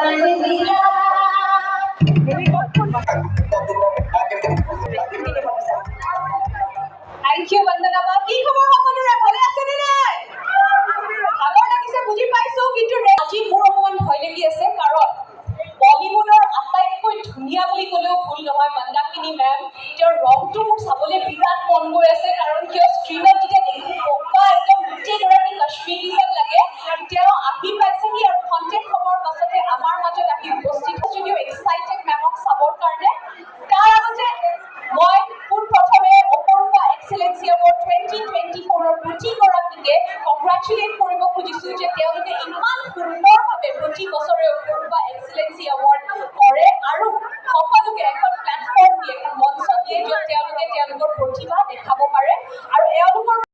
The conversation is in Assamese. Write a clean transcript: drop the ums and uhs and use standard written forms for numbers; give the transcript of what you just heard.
Thank you, Vandana ba. কি খবৰ সকলোৰে ভালে আছে নে নাই? ভাগৰ লাগিছে বুজি পাইছো কিন্তু আজি মোৰ অকমান ভয় লাগি আছে কাৰণ বলিউডৰ আটাইতকৈ ধুনীয়া বুলি ক'লেও ভুল নহয় মন্দাকিনী মেম তেওঁৰ ৰংটো মোৰ চাবলৈ বিৰাট মন গৈ আছে কাৰণ কিয় স্ক্ৰীনত যেতিয়া দেখি পকা একদম গোটেইগৰাকী কাশ্মীৰী যেন লাগে তেওঁ আহি পাইছেহি আৰু খন্তেক সময়ৰ পাছতে আমাৰ মাজত আহি উপস্থিত যদিও এক্সাইটেড মেমক চাবৰ কাৰণে তাৰ আগতে মই পোনপ্ৰথমে অপূৰ্বা এক্সেলেন্সি এৱাৰ্ড 2024 প্ৰতিগৰাকীকে কংগ্ৰেচুলেট কৰিব খুজিছো যে তেওঁলোকে ইমান সুন্দৰভাৱে প্ৰতি বছৰে অপূৰ্বা এক্সেলেন্সি এৱাৰ্ড কৰে আৰু সকলোকে এখন প্লেটফৰ্ম দিয়ে এখন মঞ্চ দিয়ে য'ত তেওঁলোকে তেওঁলোকৰ প্ৰতিভা দেখাব পাৰে আৰু এওঁলোকৰ